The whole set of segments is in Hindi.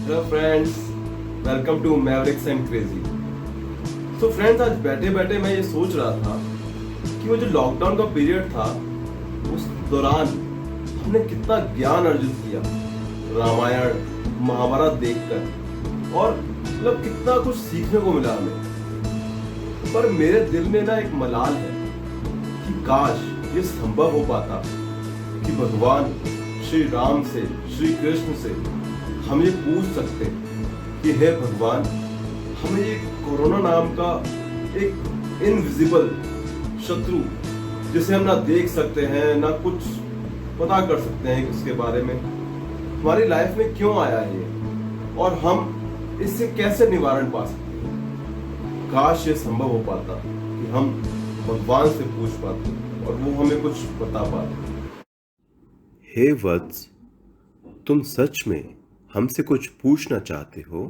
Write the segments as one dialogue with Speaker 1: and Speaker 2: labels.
Speaker 1: Hello friends, welcome to Mavericks and crazy. So friends, आज बैठे बैठे मैं ये सोच रहा था कि वो जो लॉकडाउन का पीरियड था उस दौरान हमने कितना ज्ञान अर्जित किया रामायण महाभारत देखकर, और मतलब कितना कुछ सीखने को मिला हमें। पर मेरे दिल में ना एक मलाल है कि काश ये संभव हो पाता कि भगवान श्री राम से, श्री कृष्ण से हम ये पूछ सकते कि हे भगवान, हमें ये कोरोना नाम का एक इनविजिबल शत्रु, जिसे हम ना देख सकते हैं ना कुछ पता कर सकते हैं इसके बारे में, हमारी लाइफ में क्यों आया है ये, और हम इससे कैसे निवारण पा सकते हैं। काश ये संभव हो पाता कि हम भगवान से पूछ पाते और वो हमें कुछ बता पाते।
Speaker 2: हे वत्स, तुम सच में हमसे कुछ पूछना चाहते हो?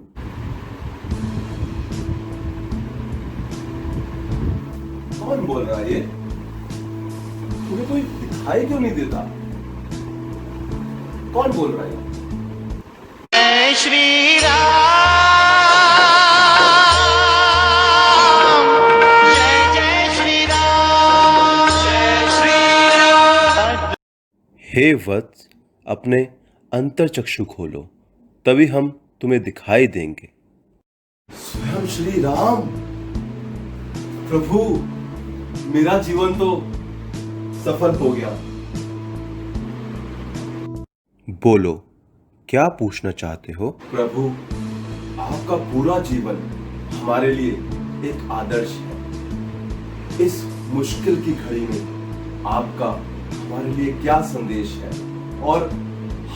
Speaker 1: कौन बोल रहा है ये? तुम्हें कोई दिखाई क्यों नहीं देता? कौन बोल रहा है?
Speaker 3: जय श्री राम, जय जय श्री राम, जय श्री राम।
Speaker 2: हे वत्स, अपने अंतर्चक्षु खोलो, तभी हम तुम्हें दिखाई देंगे।
Speaker 1: स्वयं श्री राम। प्रभु, मेरा जीवन तो सफल हो गया।
Speaker 2: बोलो, क्या पूछना चाहते हो?
Speaker 1: प्रभु, आपका पूरा जीवन हमारे लिए एक आदर्श है। इस मुश्किल की घड़ी में आपका हमारे लिए क्या संदेश है, और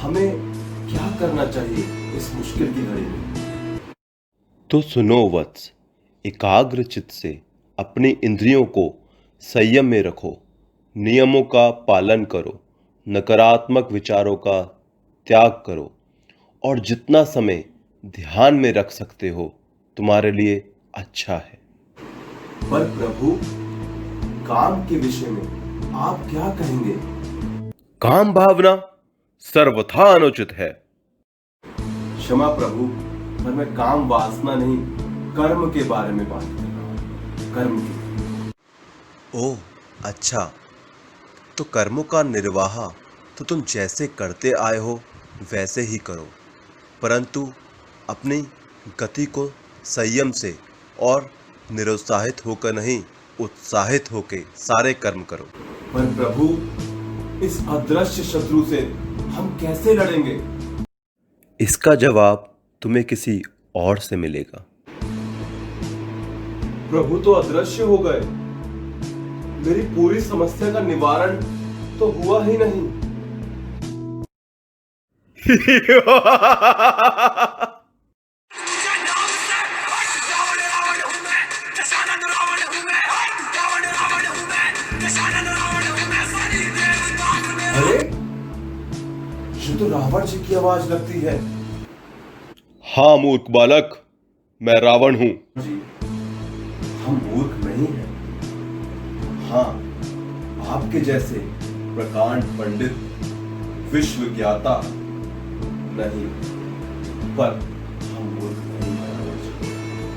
Speaker 1: हमें क्या करना चाहिए इस मुश्किल की घड़ी में?
Speaker 2: तो सुनो वत्स, एकाग्र चित्त से अपनी इंद्रियों को संयम में रखो, नियमों का पालन करो, नकारात्मक विचारों का त्याग करो, और जितना समय ध्यान में रख सकते हो तुम्हारे लिए अच्छा है।
Speaker 1: पर प्रभु, काम के विषय में आप क्या कहेंगे?
Speaker 2: काम भावना सर्वथा अनुचित है।
Speaker 1: क्षमा प्रभु, पर मैं काम वासना नहीं, कर्म के बारे में बात कर रहा हूं। कर्म की।
Speaker 2: ओह अच्छा, तो कर्मों का निर्वाह तो तुम जैसे करते आए हो वैसे ही करो, परंतु अपनी गति को संयम से और निरुत्साहित होकर नहीं, उत्साहित होकर सारे कर्म करो।
Speaker 1: पर प्रभु, इस अदृश्य शत्रु से हम कैसे लड़ेंगे?
Speaker 2: इसका जवाब तुम्हें किसी और से मिलेगा।
Speaker 1: प्रभु तो अदृश्य हो गए, मेरी पूरी समस्या का निवारण तो हुआ ही नहीं। अरे, ये तो रावण जी की आवाज लगती है।
Speaker 2: हाँ मूर्ख बालक, मैं रावण हूं।
Speaker 1: जी, हम मूर्ख नहीं हैं। हाँ, आपके जैसे प्रकांड पंडित, विश्व ज्ञाता नहीं, पर हम मूर्ख नहीं हैं रावण जी,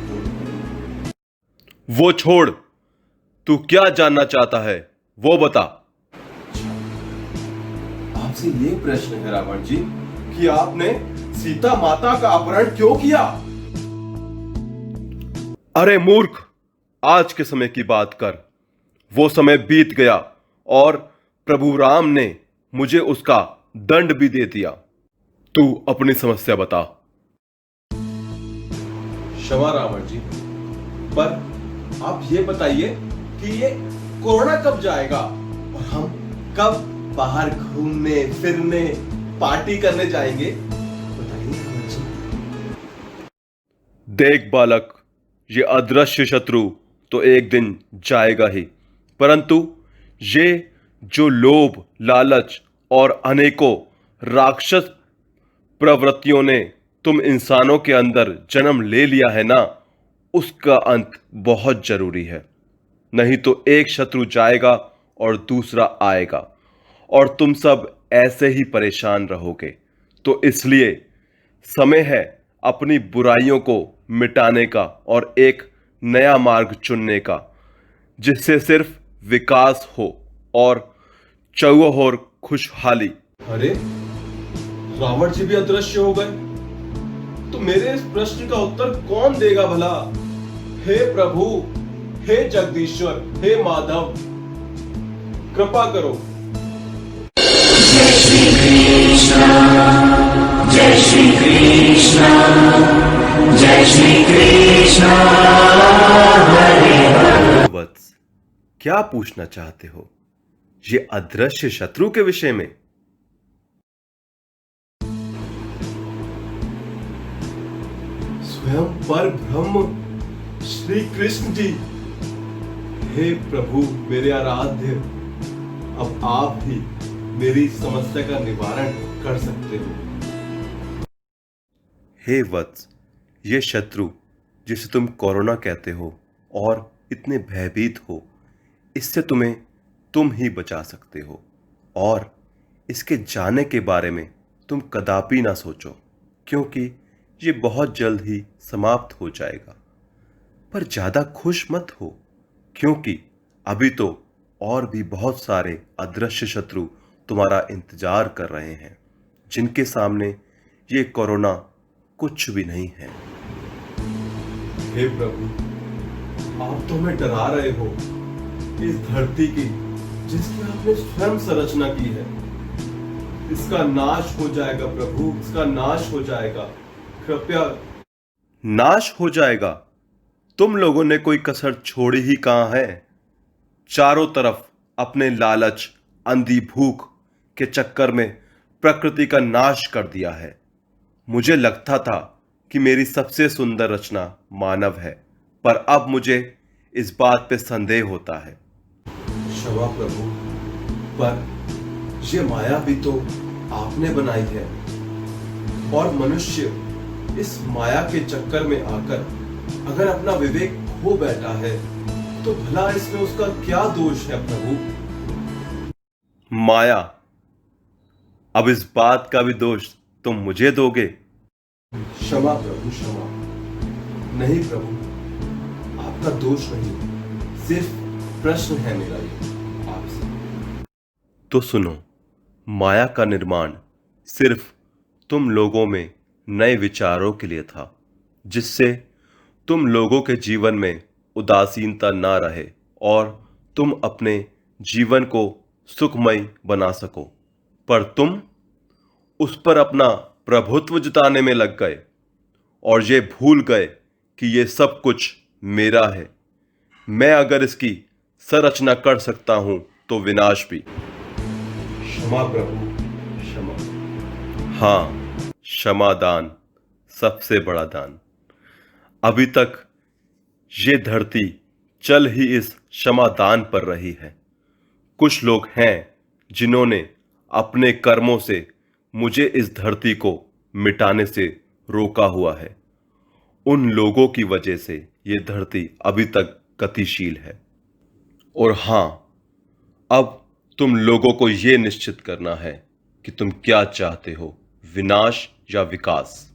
Speaker 1: मूर्ख नहीं।
Speaker 2: वो छोड़, तू क्या जानना चाहता है वो बता।
Speaker 1: आपसे ये प्रश्न है रावण जी कि आपने सीता माता का अपहरण क्यों किया?
Speaker 2: अरे मूर्ख, आज के समय की बात कर। वो समय बीत गया और प्रभु राम ने मुझे उसका दंड भी दे दिया। तू अपनी समस्या बता।
Speaker 1: क्षमा रावण जी, पर आप ये बताइए कि ये कोरोना कब जाएगा और हम कब बाहर घूमने फिरने पार्टी करने जाएंगे? बताइए रावण जी।
Speaker 2: देख बालक, ये अदृश्य शत्रु तो एक दिन जाएगा ही, परंतु ये जो लोभ, लालच और अनेकों राक्षस प्रवृत्तियों ने तुम इंसानों के अंदर जन्म ले लिया है ना, उसका अंत बहुत जरूरी है। नहीं तो एक शत्रु जाएगा और दूसरा आएगा, और तुम सब ऐसे ही परेशान रहोगे। तो इसलिए समय है अपनी बुराइयों को मिटाने का और एक नया मार्ग चुनने का, जिससे सिर्फ विकास हो और चौओर खुशहाली।
Speaker 1: अरे, रावण जी भी अदृश्य हो गए, तो मेरे इस प्रश्न का उत्तर कौन देगा भला? हे प्रभु, हे जगदीश्वर, हे माधव, कृपा करो।
Speaker 2: वत्स, क्या पूछना चाहते हो? ये अदृश्य शत्रु के विषय में?
Speaker 1: स्वयं पर ब्रह्म श्री कृष्ण जी। हे प्रभु मेरे आराध्य, अब आप ही मेरी समस्या का निवारण कर सकते हो।
Speaker 2: हे वत्स, ये शत्रु जिसे तुम कोरोना कहते हो और इतने भयभीत हो, इससे तुम्हें तुम ही बचा सकते हो, और इसके जाने के बारे में तुम कदापि ना सोचो, क्योंकि ये बहुत जल्द ही समाप्त हो जाएगा। पर ज़्यादा खुश मत हो, क्योंकि अभी तो और भी बहुत सारे अदृश्य शत्रु तुम्हारा इंतजार कर रहे हैं, जिनके सामने ये कोरोना कुछ भी नहीं है।
Speaker 1: हे प्रभु, आप तो हमें डरा रहे हो इस धरती की जिसकी आपने स्वयं संरचना की है। इसका नाश हो जाएगा प्रभु, इसका नाश हो जाएगा। कृपया।
Speaker 2: नाश हो जाएगा? तुम लोगों ने कोई कसर छोड़ी ही कहां है? चारों तरफ अपने लालच, अंधी भूख के चक्कर में प्रकृति का नाश कर दिया है। मुझे लगता था कि मेरी सबसे सुंदर रचना मानव है, पर अब मुझे इस बात पे संदेह होता है।
Speaker 1: क्षमा प्रभु, पर ये माया भी तो आपने बनाई है, और मनुष्य इस माया के चक्कर में आकर अगर अपना विवेक खो बैठा है, तो भला इसमें उसका क्या दोष है प्रभु?
Speaker 2: माया? अब इस बात का भी दोष तुम मुझे दोगे?
Speaker 1: क्षमा प्रभु, क्षमा। नहीं प्रभु, आपका दोष नहीं, सिर्फ प्रश्न है मेरा ये आपसे।
Speaker 2: तो सुनो, माया का निर्माण सिर्फ तुम लोगों में नए विचारों के लिए था, जिससे तुम लोगों के जीवन में उदासीनता ना रहे और तुम अपने जीवन को सुखमय बना सको। पर तुम उस पर अपना प्रभुत्व जताने में लग गए और ये भूल गए कि ये सब कुछ मेरा है। मैं अगर इसकी संरचना कर सकता हूं तो विनाश भी।
Speaker 1: क्षमा प्रभु, क्षमा।
Speaker 2: हाँ, क्षमादान सबसे बड़ा दान। अभी तक ये धरती चल ही इस क्षमादान पर रही है। कुछ लोग हैं जिन्होंने अपने कर्मों से मुझे इस धरती को मिटाने से रोका हुआ है। उन लोगों की वजह से ये धरती अभी तक गतिशील है। और हां, अब तुम लोगों को यह निश्चित करना है कि तुम क्या चाहते हो, विनाश या विकास।